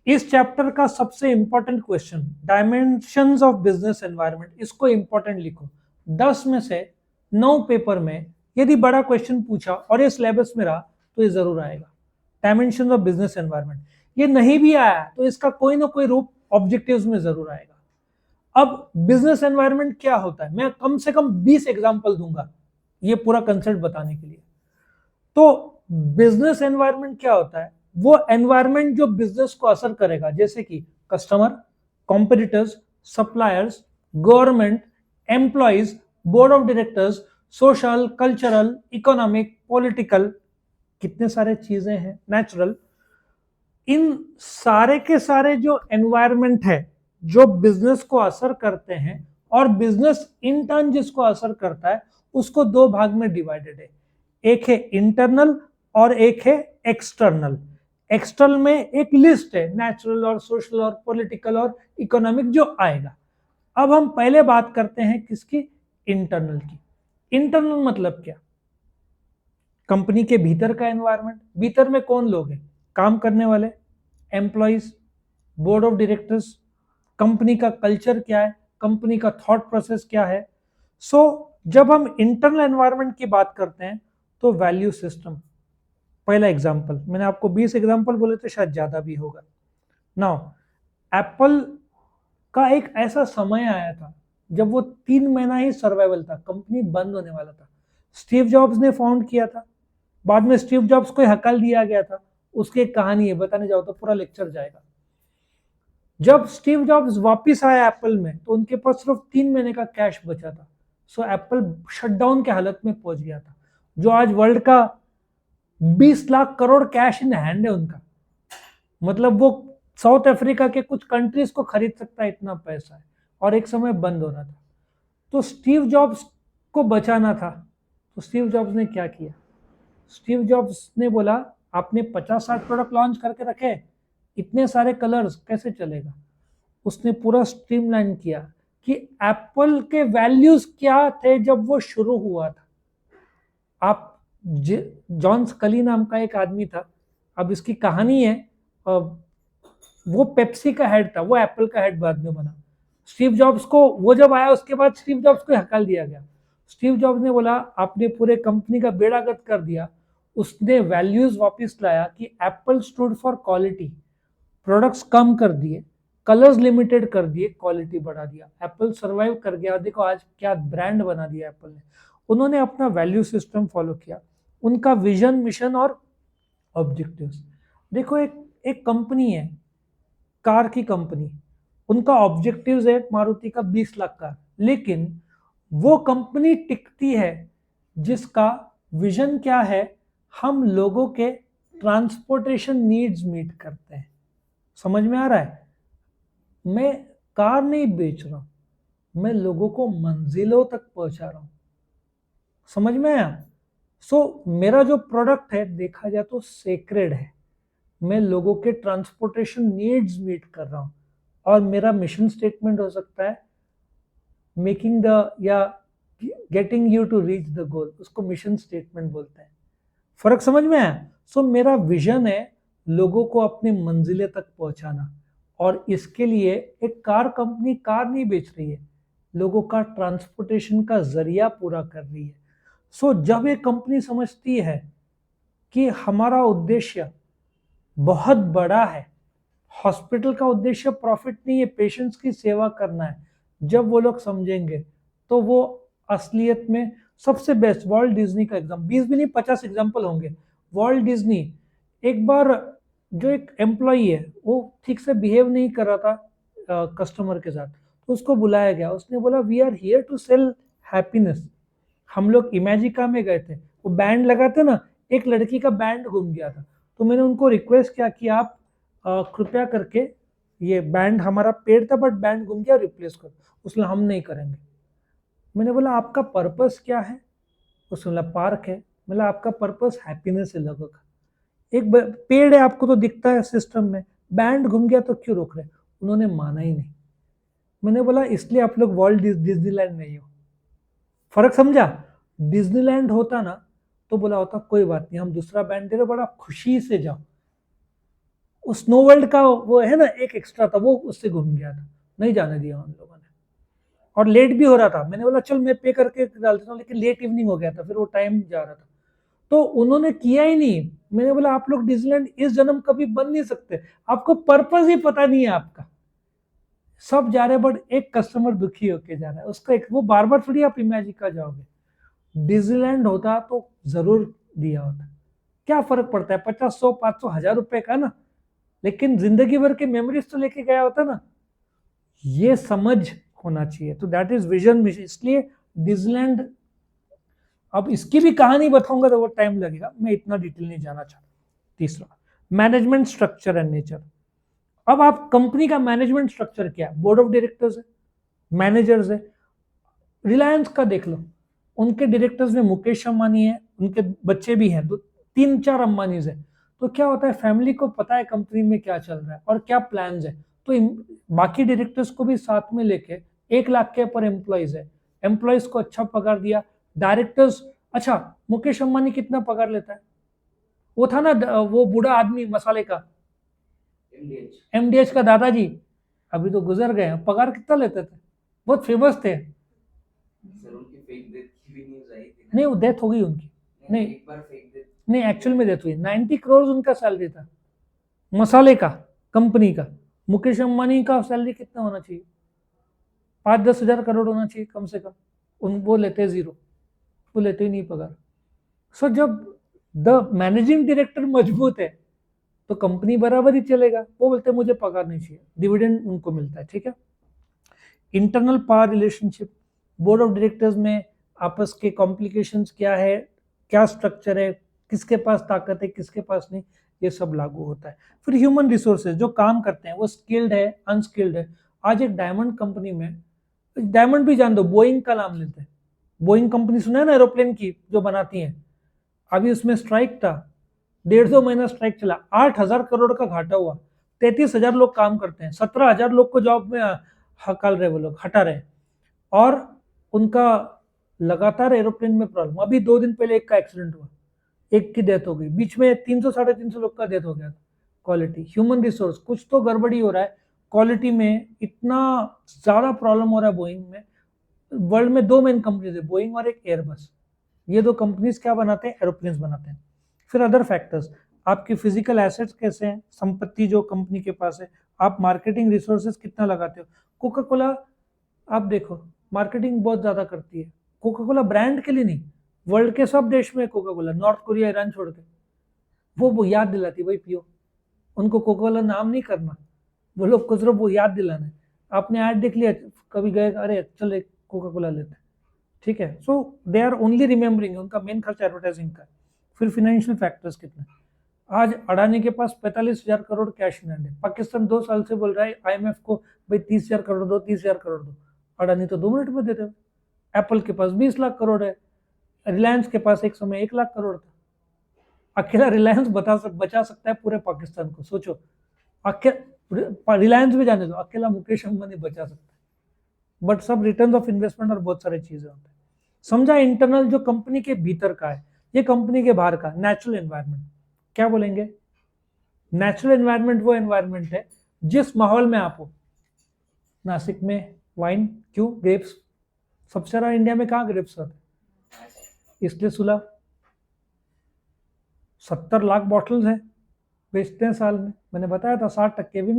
इस चैप्टर का सबसे important question, dimensions of business environment, इसको इंपॉर्टेंट लिखो। 10 में से 9 पेपर में यदि बड़ा क्वेश्चन पूछा और ये सिलेबस में रहा तो ये जरूर आएगा, डायमेंशंस ऑफ बिजनेस एनवायरनमेंट। ये नहीं भी आया तो इसका कोई ना कोई रूप ऑब्जेक्टिव्स में जरूर आएगा। अब बिजनेस एनवायरनमेंट क्या होता है, मैं कम से कम 20 एग्जांपल दूंगा ये पूरा कंसेप्ट बताने के लिए। तो बिजनेस एनवायरनमेंट क्या होता है, वो एनवायरनमेंट जो बिजनेस को असर करेगा, जैसे कि customer, competitors, suppliers, government, employees, board of directors, social, cultural, economic, political, कितने सारे चीजें हैं, नेचुरल। इन सारे के सारे जो एनवायरनमेंट है जो बिजनेस को असर करते हैं और बिजनेस इन टर्न जिसको असर करता है, उसको दो भाग में डिवाइडेड है। एक है इंटरनल और एक है एक्सटर्नल। एक्सटर्नल में एक लिस्ट है, नेचुरल और सोशल और पॉलिटिकल और इकोनॉमिक जो आएगा। अब हम पहले बात करते हैं किसकी, इंटरनल की। इंटरनल मतलब क्या, कंपनी के भीतर का एनवायरनमेंट। भीतर में कौन लोग हैं, काम करने वाले, employees, board of directors, company का कल्चर क्या है, कंपनी का थॉट प्रोसेस क्या है। सो जब हम इंटरनल एनवायरनमेंट की बात करते हैं तो वैल्यू सिस्टम पहला एग्जांपल। मैंने आपको 20 एग्जांपल बोले थे, शायद ज्यादा भी होगा। नाउ एप्पल का एक ऐसा समय आया था जब वो 3 महीना ही सर्वाइवल था, कंपनी बंद होने वाला था। स्टीव जॉब्स ने फाउंड किया था, बाद में स्टीव जॉब्स को हकल दिया गया था। उसकी एक कहानी है, बताने जाओ तो पूरा लेक्चर जाएगा। जब स्टीव जॉब्स वापस आया एप्पल में तो उनके पास सिर्फ 3 महीने का कैश बचा था। सो एप्पल शटडाउन के हालत में पहुंच गया था। जो आज वर्ल्ड का 20 lakh crore cash in hand है उनका, मतलब वो साउथ अफ्रीका के कुछ कंट्रीज को खरीद सकता है, इतना पैसा है। और एक समय बंद हो रहा था। तो स्टीव जॉब्स को बचाना था, तो स्टीव जॉब्स ने क्या किया, स्टीव जॉब्स ने बोला आपने 50-60 प्रोडक्ट लॉन्च करके रखे, इतने सारे कलर्स कैसे चलेगा। उसने पूरा स्ट्रीमलाइन किया कि एप्पल के वैल्यूज क्या थे जब वो शुरू हुआ था। आप जॉन स्कली नाम का एक आदमी था, अब इसकी कहानी है। वो पेप्सी का हेड था, वो एप्पल का हेड बाद में बना। स्टीव जॉब्स को, वो जब आया उसके बाद स्टीव जॉब्स को हकाल दिया गया। स्टीव जॉब्स ने बोला आपने पूरे कंपनी का बेड़ा गर्क कर दिया। उसने वैल्यूज वापस लाया कि Apple stood for quality, products कम कर दिए, कलर्स लिमिटेड कर दिए, क्वालिटी बढ़ा दिया, एप्पल सर्वाइव कर गया। देखो आज क्या ब्रांड बना दिया एप्पल ने। उन्होंने अपना वैल्यू सिस्टम फॉलो किया, उनका विजन, मिशन और ऑब्जेक्टिव्स। देखो एक एक कंपनी है, कार की कंपनी, उनका ऑब्जेक्टिव्स है मारुति का 20 लाख कार, लेकिन वो कंपनी टिकती है जिसका विजन क्या है, हम लोगों के ट्रांसपोर्टेशन नीड्स मीट करते हैं। समझ में आ रहा है, मैं कार नहीं बेच रहा हूं, मैं लोगों को मंजिलों तक पहुंचा रहा हूं। समझ में आया। सो मेरा जो प्रोडक्ट है देखा जाए तो सेक्रेड है, मैं लोगों के ट्रांसपोर्टेशन नीड्स मीट कर रहा हूं। और मेरा मिशन स्टेटमेंट हो सकता है मेकिंग द, या getting you to reach the goal, उसको मिशन स्टेटमेंट बोलते हैं। फर्क समझ में आया। सो मेरा विजन है लोगों को अपनी मंजिलें तक पहुंचाना, और इसके लिए एक कार कंपनी कार नहीं बेच रही है, लोगों का ट्रांसपोर्टेशन का जरिया पूरा कर रही है। सो जब एक कंपनी समझती है कि हमारा उद्देश्य बहुत बड़ा है, हॉस्पिटल का उद्देश्य प्रॉफिट नहीं है, पेशेंट्स की सेवा करना है, जब वो लोग समझेंगे तो वो असलियत में सबसे बेस्ट, वॉल्ट डिज्नी का एग्जाम, 20 भी नहीं 50 एग्जाम्पल होंगे। वॉल्ट डिज्नी, एक बार जो एक एम्प्लॉई है वो ठीक से बिहेव नहीं कर रहा था कस्टमर के साथ, तो उसको बुलाया गया। उसने बोला we are here to sell happiness. हम लोग इमेजिका में गए थे, वो बैंड लगाते ना, एक लड़की का बैंड घूम गया था। तो मैंने उनको रिक्वेस्ट किया कि आप कृपया करके, ये बैंड हमारा पेड था बट बैंड घूम गया, रिप्लेस करो। उसने हम नहीं करेंगे। मैंने बोला आपका पर्पस क्या है, उसने बोला पार्क है। बोला आपका पर्पस हैप्पीनेस है लोगों का, एक पेड़ है आपको तो दिखता है सिस्टम में, बैंड घूम गया तो क्यों रोक रहे। उन्होंने माना ही नहीं। मैंने बोला इसलिए आप लोग वर्ल्ड डिज्नीलैंड नहीं हो। फर्क समझा। डिज्नीलैंड होता ना तो बोला होता कोई बात नहीं, हम दूसरा बैंड दे रहे, बड़ा खुशी से जाओ। स्नो वर्ल्ड का वो है ना एक एक्स्ट्रा था, वो उससे घूम गया था, नहीं जाने दिया उन लोगों ने। और लेट भी हो रहा था, मैंने बोला चल मैं पे करके डाल देता हूँ, लेकिन लेट इवनिंग हो गया था, फिर वो टाइम जा रहा था, तो उन्होंने किया ही नहीं। मैंने बोला आप लोग डिज्नीलैंड इस जन्म कभी बन नहीं सकते, आपको पर्पस ही पता नहीं है आपका, सब जा रहे हैं बट एक कस्टमर दुखी होके जा रहा है, उसका एक वो बार बार थोड़ी आप इमेजिन का जाओगे। डिज्नीलैंड होता तो जरूर दिया होता, क्या फर्क पड़ता है 50, 100, 500, 1000 रुपए का ना, लेकिन जिंदगी भर की मेमोरीज तो लेके गया होता ना, ये समझ होना चाहिए। तो दैट इज विजन मिशन, इसलिए डिज्नीलैंड, अब इसकी भी कहानी बताऊंगा तो वो टाइम लगेगा, मैं इतना डिटेल नहीं जाना चाहता। तीसरा, मैनेजमेंट स्ट्रक्चर एंड नेचर। अब आप कंपनी का मैनेजमेंट स्ट्रक्चर क्या है, बोर्ड ऑफ डायरेक्टर्स है, मैनेजर्स है। रिलायंस का देख लो, उनके डायरेक्टर्स में मुकेश अंबानी है, उनके बच्चे भी हैं, 3-4 अंबानीज है। तो क्या होता है, फैमिली को पता है कंपनी में क्या चल रहा है और क्या प्लान्स है, तो बाकी डायरेक्टर्स को भी साथ में लेके 1 लाख के पर एम्प्लॉयज है, एम्प्लॉयज को अच्छा पगार दिया, डायरेक्टर्स। अच्छा, मुकेश अंबानी कितना पगार लेता है, वो था ना वो बूढ़ा आदमी मसाले का, एमडीएच का दादाजी, अभी तो गुजर गए हैं, पगार कितना लेते थे, बहुत फेमस थे। सर उनकी फेक डेथ की भी न्यूज आई थी नहीं, वो डेथ हो गई उनकी, नहीं एक बार फेक डेथ। नहीं, एक्चुअल में डेथ हुई, 90 करोड़ उनका सैलरी था मसाले का, कंपनी का। मुकेश अंबानी का सैलरी कितना होना चाहिए, 5-10 हजार करोड़ होना चाहिए कम से कम, उन वो लेते जीरो, वो लेते ही नहीं पगार। सो जब द मैनेजिंग डायरेक्टर मजबूत है तो कंपनी बराबर ही चलेगा, वो बोलते हैं मुझे पगार नहीं चाहिए, डिविडेंड उनको मिलता है, ठीक है। Internal power relationship, board of directors में आपस के कॉम्प्लिकेशंस क्या है, क्या स्ट्रक्चर है, किसके पास ताकत है किसके पास नहीं, ये सब लागू होता है। फिर ह्यूमन रिसोर्सेज, जो काम करते हैं वो स्किल्ड है अनस्किल्ड है। आज एक डायमंड कंपनी में, डायमंड भी जान दो, बोइंग का नाम लेते हैं, बोइंग कंपनी सुना है ना एरोप्लेन की जो बनाती है, अभी उसमें स्ट्राइक था, 1.5-2 महीना स्ट्राइक चला, 8,000 करोड़ का घाटा हुआ, 33,000 लोग काम करते हैं, 17,000 लोग को जॉब में हकाल रहे, वो लोग हटा रहे, और उनका लगातार एरोप्लेन में प्रॉब्लम। अभी 2 दिन पहले एक का एक्सीडेंट हुआ, एक की डेथ हो गई, बीच में 300-350 लोग का डेथ हो गया। क्वालिटी, ह्यूमन रिसोर्स, कुछ तो गड़बड़ी हो रहा है क्वालिटी में, इतना ज्यादा प्रॉब्लम हो रहा है बोइंग में। वर्ल्ड में 2 मेन कंपनीज है, बोइंग और एक एयरबस, ये 2 कंपनीज क्या बनाते हैं, एरोप्लेन्स बनाते हैं। फिर अदर फैक्टर्स, आपकी फिजिकल एसेट्स कैसे हैं, संपत्ति जो कंपनी के पास है, आप मार्केटिंग रिसोर्सेज कितना लगाते हो। कोका कोला, आप देखो मार्केटिंग बहुत ज्यादा करती है, कोका कोला ब्रांड के लिए नहीं, वर्ल्ड के सब देश में Coca Cola, north Korea Iran छोड़ के, वो याद दिलाती भाई पियो, उनको कोका कोला नाम नहीं करना, वो लोग को सिर्फ वो याद दिलाना है। आपने ऐड देख लिया, कभी गए अरे चल एक कोका कोला लेते हैं, ठीक है। सो दे आर ओनली रिमेंबरिंग, उनका मेन खर्चा एडवर्टाइजिंग का है। फिर फाइनेंशियल फैक्टर्स कितने, आज अडानी के पास 45,000 करोड़ कैश इन हैंड है, पाकिस्तान 2 साल से बोल रहा है आईएमएफ को भाई 30,000 करोड़ दो, 30,000 करोड़ दो, अडानी तो 2 मिनट में दे दे। एप्पल के पास 20 लाख करोड़ है, रिलायंस के पास एक समय 1 लाख करोड़ था, अकेला रिलायंस बचा सकता है पूरे पाकिस्तान को, सोचो। रिलायंस भी जाने दो, अकेला मुकेश अंबानी बचा सकता है, बट सब रिटर्न ऑफ इन्वेस्टमेंट और बहुत सारी चीजें होती है। समझा, इंटरनल जो कंपनी के भीतर का है, ये कंपनी के बाहर का नेचुरल एनवायरनमेंट, क्या बोलेंगे, नेचुरल एनवायरनमेंट वो एनवायरनमेंट है जिस माहौल में आप हो। नासिक में वाइन, क्यों, ग्रेप्स, सबसे ज्यादा इंडिया में कहाँ ग्रेप्स होते हैं, इसलिए सुला 70 लाख बॉटल्स हैं, बेचते हैं साल में, मैंने बताया था 60% भी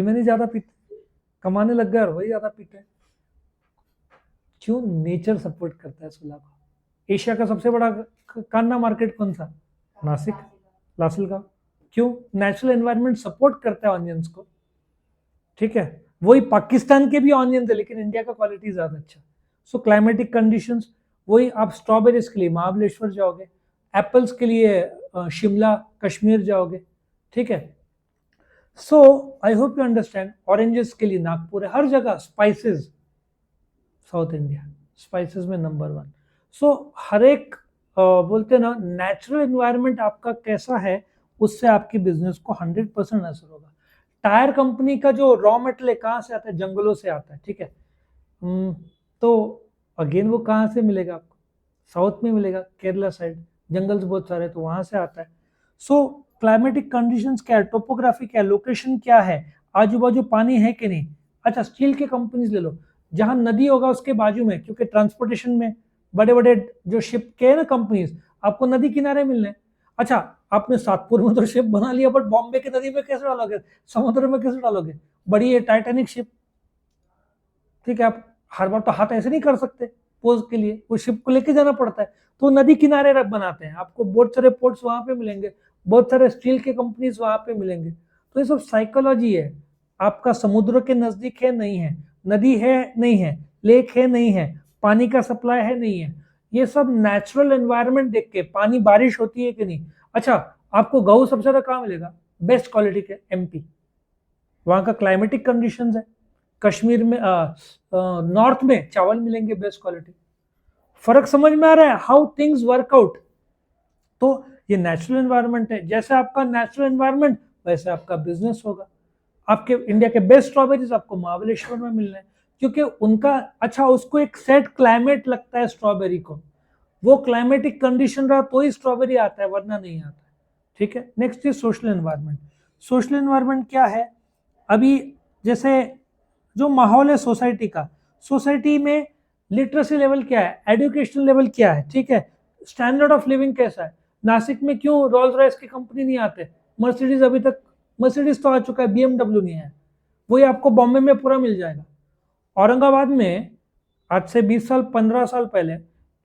मैंने ज्यादा पीते, कमाने लग गए और वही ज्यादा पीते हैं। क्यों, नेचर सपोर्ट करता है सुला को। एशिया का सबसे बड़ा कान्ना मार्केट कौन सा, नासिक, लासिल का। क्यों, नेचुरल एनवायरनमेंट सपोर्ट करता है ऑनियंस को, ठीक है। वही पाकिस्तान के भी ऑनियंस है लेकिन इंडिया का क्वालिटी ज्यादा अच्छा। सो क्लाइमेटिक कंडीशंस, वही आप स्ट्रॉबेरीज के लिए महाबलेश्वर जाओगे, एप्पल्स के लिए शिमला कश्मीर जाओगे, ठीक है। So I hope you understand, oranges के लिए नागपुर है, हर जगह स्पाइसेस, साउथ इंडिया स्पाइसेस में नंबर 1। सो हर एक बोलते ना, नेचुरल एनवायरनमेंट आपका कैसा है उससे आपकी बिजनेस को 100% असर होगा। टायर कंपनी का जो रॉ मेटेरियल है कहाँ से आता है, जंगलों से आता है, ठीक है। तो अगेन वो कहाँ से मिलेगा आपको, साउथ में मिलेगा, केरला साइड जंगल्स बहुत सारे, तो वहां से आता है। सो क्लाइमेटिक कंडीशंस क्या है, टोपोग्राफी क्या है, लोकेशन क्या है, आजू बाजू पानी है कि नहीं। अच्छा स्टील के कंपनीज ले लो, जहां नदी होगा उसके बाजू में, क्योंकि ट्रांसपोर्टेशन में बड़े बड़े जो शिप के है ना कंपनीज, आपको नदी किनारे मिलने। अच्छा आपने सातपुर में तो शिप बना लिया, बट बॉम्बे की नदी में कैसे डालोगे, समुद्र में कैसे डालोगे, बड़ी है टाइटैनिक शिप, ठीक है। आप हर बार तो हाथ ऐसे नहीं कर सकते पोज के लिए, वो शिप को लेके जाना पड़ता है, तो नदी किनारे रख बनाते हैं, आपको बहुत सारे पोर्ट्स वहां पे मिलेंगे, बहुत सारे स्टील के कंपनीज वहां पे मिलेंगे। तो ये सब साइकोलॉजी है, आपका समुद्र के नजदीक है नहीं है, नदी है नहीं है, लेक है नहीं है, पानी का सप्लाई है नहीं है, ये सब नेचुरल एनवायरनमेंट देख के, पानी बारिश होती है कि नहीं। अच्छा आपको गहू सबसे ज्यादा कहाँ मिलेगा, बेस्ट क्वालिटी के एमपी, वहां का क्लाइमेटिक कंडीशंस है। कश्मीर में नॉर्थ में चावल मिलेंगे बेस्ट क्वालिटी। फर्क समझ में आ रहा है, हाउ थिंग्स वर्क आउट। तो ये नेचुरल एनवायरनमेंट है, जैसे आपका नेचुरल एनवायरनमेंट वैसे आपका बिजनेस होगा। आपके इंडिया के बेस्ट स्ट्रॉबेरीज आपको महाबलेश्वर में मिल रहे हैं, क्योंकि उनका अच्छा उसको एक सेट क्लाइमेट लगता है स्ट्रॉबेरी को, वो क्लाइमेटिक कंडीशन रहा तो ही स्ट्रॉबेरी आता है, वरना नहीं आता है, ठीक है। Next is social environment. Social environment क्या है, अभी जैसे जो माहौल है सोसाइटी का, सोसाइटी में लिटरेसी लेवल क्या है, एजुकेशन लेवल क्या है, ठीक है, स्टैंडर्ड ऑफ लिविंग कैसा है। नासिक में क्यों रोल्स रॉयस की कंपनी नहीं आते, मर्सिडीज अभी तक, मर्सिडीज तो आ चुका है, बीएमडब्ल्यू नहीं है, वही आपको बॉम्बे में पूरा मिल जाएगा। औरंगाबाद में आज से 20 साल 15 साल पहले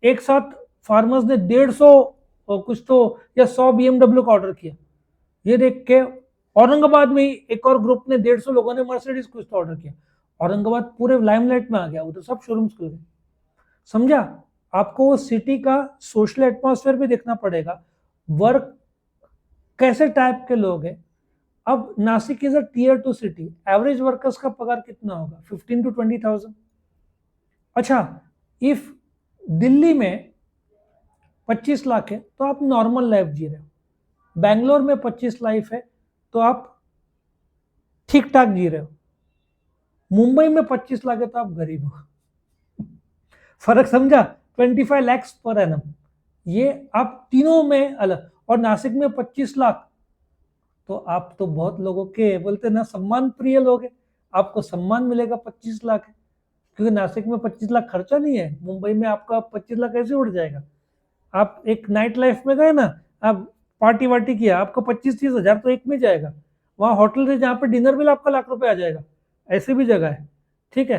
एक साथ फार्मर्स ने 150 कुछ तो या 100 बीएमडब्ल्यू का ऑर्डर किया। ये देख के औरंगाबाद में ही एक और ग्रुप ने 150 लोगों ने मर्सिडीज कुछ तो ऑर्डर किया, औरंगाबाद पूरे लाइमलाइट में आ गया, उधर सब शोरूम्स खुल गए। समझा, आपको वो सिटी का सोशल एटमॉस्फेयर भी देखना पड़ेगा, वर्क कैसे टाइप के लोग हैं। अब Nashik is a tier 2 city, average workers का पगार कितना होगा, 15 to 20,000। अच्छा इफ दिल्ली में 25 लाख है तो आप नॉर्मल लाइफ जी रहे हो, बैंगलोर में 25 लाख है तो आप ठीक ठाक जी रहे हो, मुंबई में 25 लाख है तो आप गरीब हो। फर्क समझा, 25 lakhs पर एनम, ये आप तीनों में अलग। और नासिक में 25 लाख, तो आप तो बहुत लोगों के बोलते ना सम्मान प्रिय लोग हैं, आपको सम्मान मिलेगा 25 लाख है, क्योंकि नासिक में 25 लाख खर्चा नहीं है, मुंबई में आपका 25 लाख कैसे उड़ जाएगा। आप एक नाइट लाइफ में गए ना, आप पार्टी वार्टी किया, आपका 25-30 हजार तो एक में जाएगा, वहाँ होटल से जहाँ पे डिनर बिल आपका लाख रुपए आ जाएगा, ऐसी भी जगह है, ठीक है।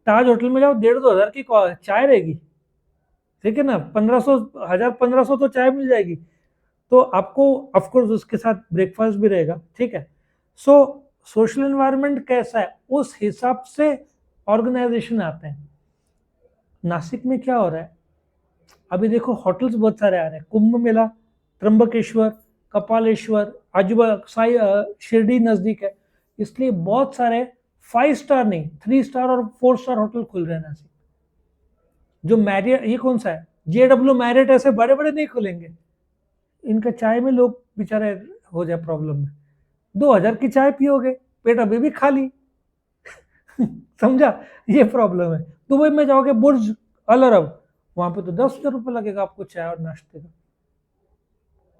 ताज होटल में जाओ 1,500-2,000 की चाय रहेगी, ठीक है ना, 1500 हजार 1500 तो चाय मिल जाएगी, तो आपको ऑफकोर्स उसके साथ ब्रेकफास्ट भी रहेगा, ठीक है। सो सोशल एनवायरनमेंट कैसा है उस हिसाब से ऑर्गेनाइजेशन आते हैं। नासिक में क्या हो रहा है, अभी देखो होटल्स बहुत सारे आ रहे हैं, कुंभ मेला, त्र्यंबकेश्वर, कपालेश्वर, साई शिरडी नजदीक है, इसलिए बहुत सारे 5 स्टार नहीं 3 स्टार और 4 स्टार होटल खुल रहे हैं नासिक। जो मैरियट, ये कौन सा है, JW मैरियट, ऐसे बड़े बड़े नहीं खुलेंगे, इनका चाय में लोग बेचारे हो जाए प्रॉब्लम में, 2,000 की चाय पियोगे पेट अभी भी खाली। समझा, ये प्रॉब्लम है। दुबई में जाओगे बुर्ज अल अरब, वहां पे तो 10,000 रुपये लगेगा आपको चाय और नाश्ते का,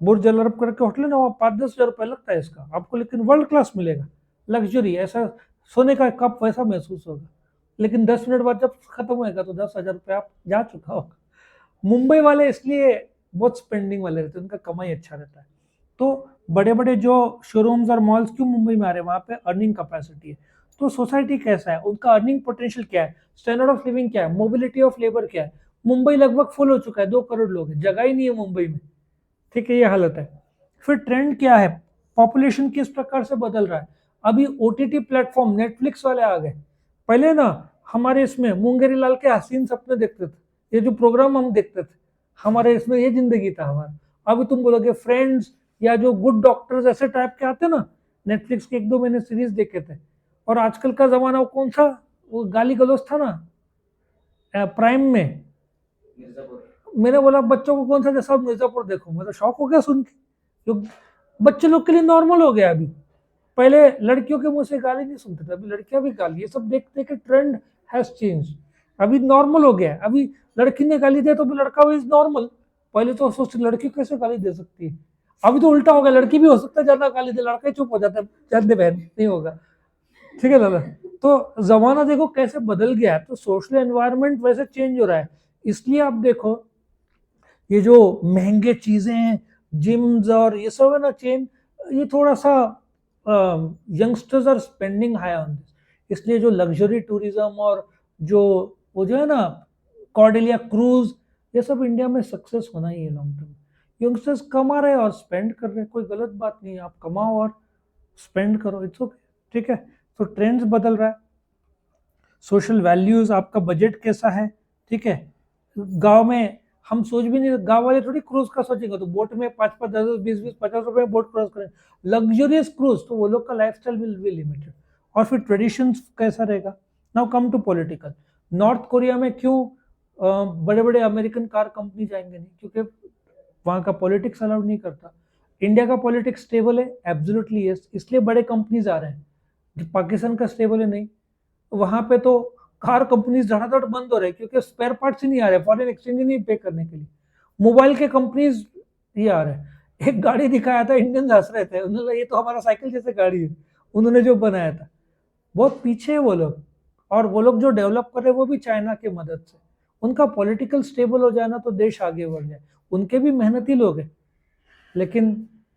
बुर्ज अल अरब करके होटल है ना, वहाँ 5-10 हजार रुपये लगता है इसका आपको, लेकिन वर्ल्ड क्लास मिलेगा, लग्जरी, ऐसा सोने का कप वैसा महसूस होगा, लेकिन 10 मिनट बाद जब खत्म होएगा तो 10,000 रुपये आप जा चुका होगा। मुंबई वाले इसलिए बहुत स्पेंडिंग वाले रहते हैं, उनका कमाई अच्छा रहता है, तो बड़े बड़े जो शोरूम्स और मॉल्स क्यों मुंबई में आ रहे हैं, वहाँ पे अर्निंग कैपेसिटी है। तो सोसाइटी कैसा है, उनका अर्निंग पोटेंशियल क्या है, स्टैंडर्ड ऑफ लिविंग क्या है, मोबिलिटी ऑफ लेबर क्या है। मुंबई लगभग फुल हो चुका है, 2 करोड़ लोग हैं, जगह ही नहीं है मुंबई में, ठीक है, ये हालत है। फिर ट्रेंड क्या है, पॉपुलेशन किस प्रकार से बदल रहा है। अभी OTT प्लेटफॉर्म नेटफ्लिक्स वाले आ गए, पहले ना हमारे इसमें मुंगेरी लाल के हसीन सपने देखते थे, ये जो प्रोग्राम हम देखते थे, हमारे इसमें ये जिंदगी था हमारा। अभी तुम बोलोगे फ्रेंड्स या जो गुड डॉक्टर्स ऐसे टाइप के आते ना, नेटफ्लिक्स के 1-2 महीने सीरीज देखे थे। और आजकल का जमाना वो कौन सा, वो गाली गलौज था ना प्राइम में, मिर्जापुर। मैंने बोला बच्चों को कौन सा, जैसा मिर्जापुर देखो, मैं तो शौक हो गया सुन के, जो बच्चे लोग के लिए नॉर्मल हो गया अभी। पहले लड़कियों के मुंह से गाली नहीं सुनते थे, अभी लड़कियां भी गाली, ये सब देखते के ट्रेंड हैज चेंज, अभी नॉर्मल हो गया है। अभी लड़की ने गाली दे तो लड़का भी इज नॉर्मल, पहले तो सोचते लड़की कैसे गाली दे सकती है, अभी तो उल्टा हो गया, लड़की भी हो सकता है ज्यादा गाली दे, लड़का ही चुप हो जाता है, जान दे बहन नहीं होगा। ठीक है दादा। तो जमाना देखो कैसे बदल गया है, तो सोशल एनवायरनमेंट वैसे चेंज हो रहा है। इसलिए आप देखो ये जो महंगे चीजें हैं, जिम्स और ये सब है ना चेन, ये थोड़ा सा youngsters are spending high on this, इसलिए जो लग्जरी टूरिज्म और जो वो जो है ना कॉर्डेलिया क्रूज, ये सब इंडिया में सक्सेस होना ही है लॉन्ग टर्म। यंगस्टर्स कमा रहे हैं और स्पेंड कर रहे हैं, कोई गलत बात नहीं है, आप कमाओ और स्पेंड करो, इट्स ओके। ठीक है, तो ट्रेंड्स बदल रहा है, सोशल वैल्यूज, आपका बजट कैसा है। ठीक है, गांव में हम सोच भी नहीं, गांव वाले थोड़ी क्रूज का सोचेंगे, तो बोट में 5-5, 10-10, 20-20, 50 रुपए में बोट क्रॉस करें, लग्जरियस क्रूज, तो वो लोग का लाइफस्टाइल विल बी लिमिटेड। और फिर ट्रेडिशंस कैसा रहेगा। Now come to political. North Korea में क्यों बड़े बड़े अमेरिकन कार कंपनी जाएंगे नहीं, क्योंकि वहां का पॉलिटिक्स अलाउड नहीं करता। इंडिया का पॉलिटिक्स स्टेबल है, एब्सोल्युटली यस, इसलिए बड़े कंपनीज आ रहे हैं। जो पाकिस्तान का स्टेबल है नहीं, वहां पे तो कार कंपनीज धड़ाधड़ बंद हो रहे हैं, क्योंकि स्पेयर पार्ट्स ही नहीं आ रहे, फॉरेन एक्सचेंज ही नहीं पे करने के लिए। मोबाइल के कंपनीज ये आ रहे हैं। एक गाड़ी दिखाया था, इंडियन हंस रहे थे, उन्होंने बोला, ये तो हमारा साइकिल जैसे गाड़ी है, उन्होंने जो बनाया था। बहुत पीछे है वो लोग, और वो लोग जो डेवलप कर रहे हैं वो भी चाइना की मदद से। उनका पॉलिटिकल स्टेबल हो जाए ना तो देश आगे बढ़ जाए। उनके भी मेहनती लोग हैं, लेकिन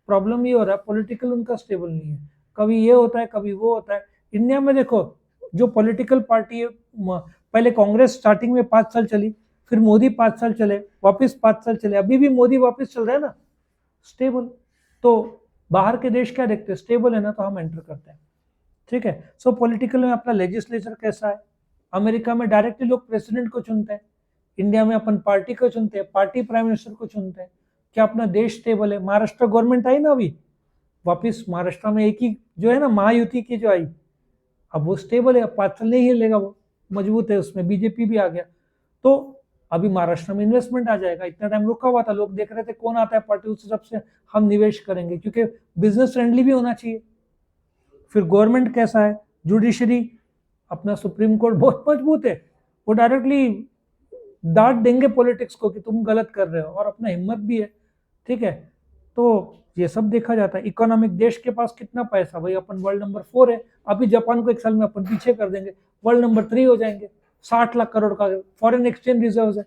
प्रॉब्लम ये हो रहा है पॉलिटिकल उनका स्टेबल नहीं है, कभी ये होता है कभी वो होता है। इंडिया में देखो जो पॉलिटिकल पार्टी है, पहले कांग्रेस स्टार्टिंग में 5 साल चली, फिर मोदी 5 साल चले, वापस 5 साल चले, अभी भी मोदी वापस चल रहा है ना, स्टेबल। तो बाहर के देश क्या देखते हैं, स्टेबल है ना तो हम एंटर करते हैं। ठीक है, सो पॉलिटिकल में अपना लेजिस्लेचर कैसा है। अमेरिका में डायरेक्टली लोग प्रेसिडेंट को चुनते हैं, इंडिया में अपन पार्टी को चुनते हैं, पार्टी प्राइम मिनिस्टर को चुनते हैं। क्या अपना देश स्टेबल है। महाराष्ट्र गवर्नमेंट आई ना अभी, वापिस महाराष्ट्र में एक ही जो है ना महायुति की जो आई, अब वो स्टेबल है, 5 साल नहीं हिलेगा, वो मजबूत है, उसमें बीजेपी भी आ गया। तो अभी महाराष्ट्र में इन्वेस्टमेंट आ जाएगा, इतना टाइम रुका हुआ था, लोग देख रहे थे कौन आता है पार्टी, उस हिसाब से हम निवेश करेंगे, क्योंकि बिजनेस फ्रेंडली भी होना चाहिए। फिर गवर्नमेंट कैसा है, जुडिशरी, अपना सुप्रीम कोर्ट बहुत मजबूत है, वो डायरेक्टली डांट देंगे पॉलिटिक्स को कि तुम गलत कर रहे हो, और अपना हिम्मत भी है। ठीक है, तो ये सब देखा जाता है। इकोनॉमिक, देश के पास कितना पैसा, भाई अपन वर्ल्ड नंबर 4 है, अभी जापान को 1 साल में अपन पीछे कर देंगे, वर्ल्ड नंबर 3 हो जाएंगे। 60 लाख करोड़ का फॉरेन एक्सचेंज रिजर्व है,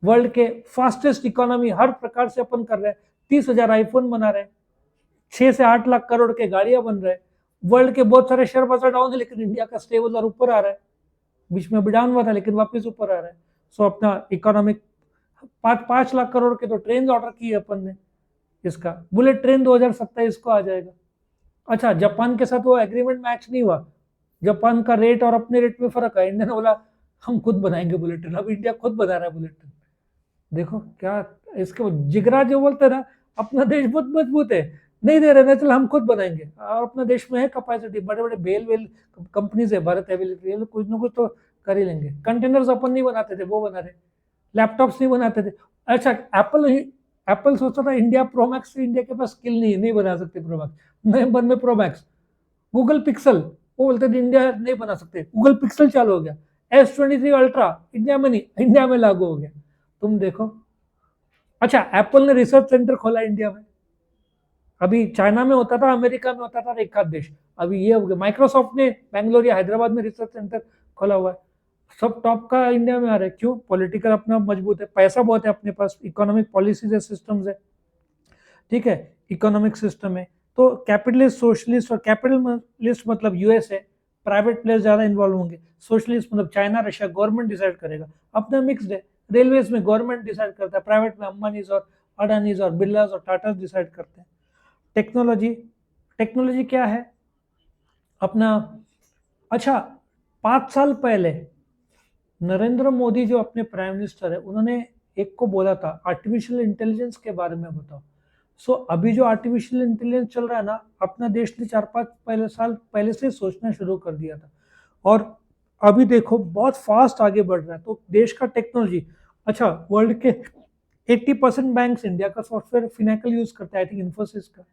वर्ल्ड के फास्टेस्ट इकोनॉमी हर प्रकार से अपन कर रहे हैं, 30,000 आईफोन बना रहे हैं, 6 से 8 लाख करोड़ के गाड़ियां बन रहे हैं। वर्ल्ड के बहुत सारे शेयर बाजार डाउन है, लेकिन इंडिया का स्टेबल और ऊपर आ रहा है, बीच में भी डाउन हुआ था लेकिन वापस ऊपर आ रहा है। सो अपना इकोनॉमिक 5 लाख करोड़ के तो ट्रेन ऑर्डर की है अपन ने, इसका बुलेट ट्रेन 2027 को आ जाएगा। अच्छा, जापान के साथ वो एग्रीमेंट मैच नहीं हुआ, जापान का रेट और अपने रेट में फर्क है, इंडिया ने बोला हम खुद बनाएंगे बुलेट ट्रेन, अब इंडिया खुद बना रहा है बुलेट ट्रेन। देखो क्या इसके जिगरा जो बोलते हैं ना, अपना देश बहुत मजबूत है, नहीं दे रहे ना, चलो हम खुद बनाएंगे, और अपना देश में है कैपेसिटी, बड़े बड़े बेल वेल कंपनीज है, भारत एविलिटी, कुछ ना कुछ तो कर ही लेंगे। कंटेनर्स अपन नहीं बनाते थे, वो बना रहे, लैपटॉप्स नहीं बनाते थे। अच्छा, एप्पल सोचता था इंडिया प्रो मैक्स, इंडिया के पास स्किल नहीं बना सकते प्रो मैक्स, नवंबर में प्रो मैक्स। गूगल पिक्सल, वो बोलते थे इंडिया नहीं बना सकते, गूगल पिक्सल चालू हो गया। S23 अल्ट्रा इंडिया में नहीं, इंडिया में लागू हो गया, तुम देखो। अच्छा, एप्पल ने रिसर्च सेंटर खोला इंडिया में, अभी चाइना में होता था, अमेरिका में होता था, एक आध देश, अभी ये हो गया। माइक्रोसॉफ्ट ने बैंगलोर या हैदराबाद में रिसर्च सेंटर खोला हुआ है। सब टॉप का इंडिया में आ रहा है, क्यों, पॉलिटिकल अपना मजबूत है, पैसा बहुत है अपने पास, इकोनॉमिक पॉलिसीज है, सिस्टम्स है। ठीक है, इकोनॉमिक सिस्टम है। तो कैपिटलिस्ट, सोशलिस्ट, और कैपिटलिस्ट मतलब यूएस है, प्राइवेट प्लेयर ज्यादा इन्वॉल्व होंगे। सोशलिस्ट मतलब चाइना, रशिया, गवर्नमेंट डिसाइड करेगा। अपना मिक्सड है, रेलवेज में गवर्नमेंट डिसाइड करता है, प्राइवेट में अंबानीज और अडानीज और बिरलाज और टाटास डिसाइड करते हैं। टेक्नोलॉजी, टेक्नोलॉजी क्या है अपना। अच्छा, 5 साल पहले नरेंद्र मोदी जो अपने प्राइम मिनिस्टर है, उन्होंने एक को बोला था आर्टिफिशियल इंटेलिजेंस के बारे में बताओ। सो अभी जो आर्टिफिशियल इंटेलिजेंस चल रहा है ना, अपना देश ने 4-5 साल पहले से सोचना शुरू कर दिया था, और अभी देखो बहुत फास्ट आगे बढ़ रहा है। तो देश का टेक्नोलॉजी, अच्छा वर्ल्ड के 80% बैंक इंडिया का सॉफ्टवेयर फिनेकल यूज करता है, आई थिंक इन्फोसिस का।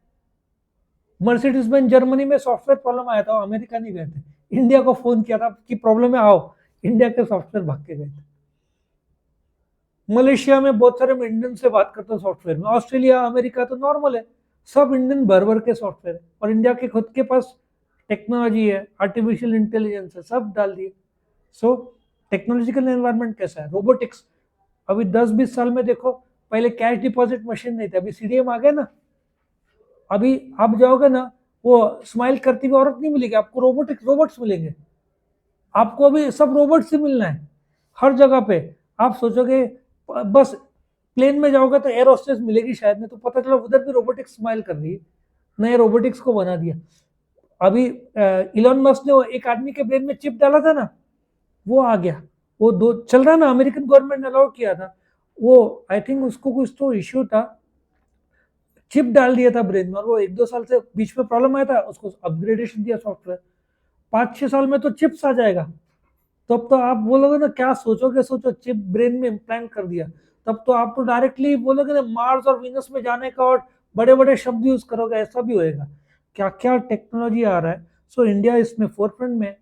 मर्सिडीज बेंज जर्मनी में सॉफ्टवेयर प्रॉब्लम आया था, अमेरिका नहीं गए थे, इंडिया को फोन किया था कि प्रॉब्लम है आओ, इंडिया के सॉफ्टवेयर भाग के गए थे। मलेशिया में बहुत सारे मैं इंडियन से बात करता हूँ सॉफ्टवेयर में, ऑस्ट्रेलिया अमेरिका तो नॉर्मल है, सब इंडियन भर भर के सॉफ्टवेयर है, और इंडिया के खुद के पास टेक्नोलॉजी है, आर्टिफिशियल इंटेलिजेंस है, सब डाल दिए। सो टेक्नोलॉजिकल एनवायरनमेंट कैसा है, रोबोटिक्स। अभी 10-20 साल में देखो, पहले कैश डिपॉजिट मशीन नहीं थे, अभी सीडीएम आ गए ना। अभी आप जाओगे ना, वो स्माइल करती हुई औरत नहीं मिलेगी आपको, रोबोट्स मिलेंगे आपको, अभी सब रोबोट से मिलना है हर जगह पे। आप सोचोगे बस प्लेन में जाओगे तो एयर होस्टेस मिलेगी शायद, नहीं तो पता चला उधर भी रोबोटिक्स स्माइल कर रही है, नए रोबोटिक्स को बना दिया। अभी इलॉन मस्क ने वो एक आदमी के ब्रेन में चिप डाला था ना, वो आ गया, वो दो चल रहा ना, अमेरिकन गवर्नमेंट ने अलाउ किया था वो। आई थिंक उसको कुछ तो इश्यू था, चिप डाल दिया था ब्रेन में, और वो 1-2 साल से बीच में प्रॉब्लम आया था, उसको अपग्रेडेशन दिया सॉफ्टवेयर, 5-6 साल में तो चिप्स आ जाएगा। तो अब तो आप बोलोगे ना, क्या सोचोगे, सोचो चिप ब्रेन में इम्प्लांट कर दिया, तब तो आप तो डायरेक्टली बोलोगे ना मार्स और वीनस में जाने का, और बड़े बड़े शब्द यूज करोगे, ऐसा भी होएगा। क्या क्या टेक्नोलॉजी आ रहा है। सो इंडिया इसमें फोरफ्रंट में।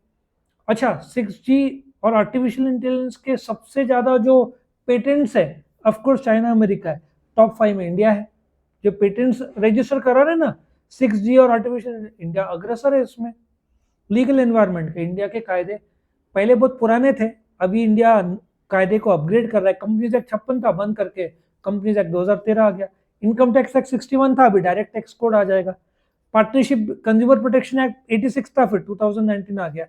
अच्छा, 6G और आर्टिफिशियल इंटेलिजेंस के सबसे ज्यादा जो पेटेंट्स है, ऑफकोर्स चाइना अमेरिका है, टॉप 5 में इंडिया है, जो पेटेंट्स रजिस्टर करा रहे ना 6G और आर्टिफिशियल, इंडिया अग्रसर है इसमें। लीगल एनवायरनमेंट के इंडिया के कायदे पहले बहुत पुराने थे, अभी इंडिया कायदे को अपग्रेड कर रहा है। कंपनीज एक्ट 56 था, बंद करके कंपनीज एक्ट 2013 आ गया। इनकम टैक्स एक्ट 61 था, अभी डायरेक्ट टैक्स कोड आ जाएगा। पार्टनरशिप कंज्यूमर प्रोटेक्शन एक्ट 86 था, फिर 2019 आ गया।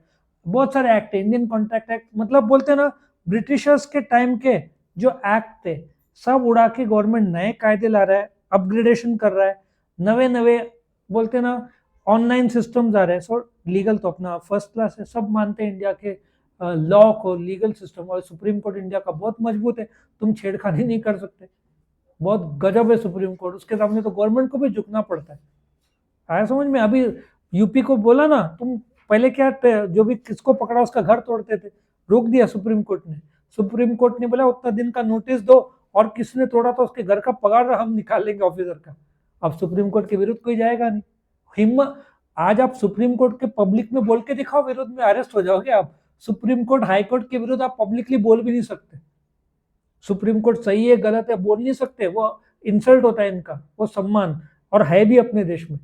बहुत सारे एक्ट है, इंडियन कॉन्ट्रैक्ट एक्ट, मतलब बोलते हैं ना ब्रिटिशर्स के टाइम के जो एक्ट थे सब उड़ा के गवर्नमेंट नए कायदे ला रहा है, अपग्रेडेशन कर रहा है, नवे नवे बोलते हैं ना ऑनलाइन सिस्टम्स आ रहे हैं। सो लीगल तो अपना फर्स्ट क्लास है, सब मानते हैं इंडिया के लॉ को, लीगल सिस्टम, और सुप्रीम कोर्ट इंडिया का बहुत मजबूत है, तुम छेड़खानी नहीं कर सकते, बहुत गजब है सुप्रीम कोर्ट, उसके सामने तो गवर्नमेंट को भी झुकना पड़ता है। आया समझ में। अभी यूपी को बोला ना तुम, पहले क्या जो भी किसको पकड़ा उसका घर तोड़ते थे, रोक दिया सुप्रीम कोर्ट ने। सुप्रीम कोर्ट ने बोला उतना दिन का नोटिस दो, और किसने तोड़ा तो उसके घर का पगार हम निकाल लेंगे ऑफिसर का। अब सुप्रीम कोर्ट के विरुद्ध कोई जाएगा नहीं। हिम्मत, आज आप सुप्रीम कोर्ट के पब्लिक में बोल के दिखाओ, विरुद्ध में अरेस्ट हो जाओगे आप। सुप्रीम कोर्ट हाई कोर्ट के विरुद्ध आप पब्लिकली बोल भी नहीं सकते, सुप्रीम कोर्ट सही है गलत है बोल नहीं सकते, वो इंसल्ट होता है इनका, वो सम्मान, और है भी अपने देश में।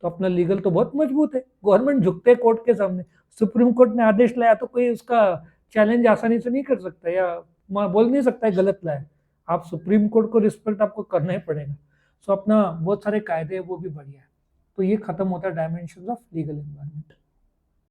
तो अपना लीगल तो बहुत मजबूत है, गवर्नमेंट झुकते कोर्ट के सामने। सुप्रीम कोर्ट ने आदेश लाया तो कोई उसका चैलेंज आसानी से नहीं कर सकता, या बोल नहीं सकता है गलत लाया। आप सुप्रीम कोर्ट को रिस्पेक्ट आपको करना ही पड़ेगा। सो अपना बहुत सारे कायदे हैं, वो भी बढ़िया है। तो ये खत्म होता है डायमेंशन ऑफ लीगल एनवायरनमेंट।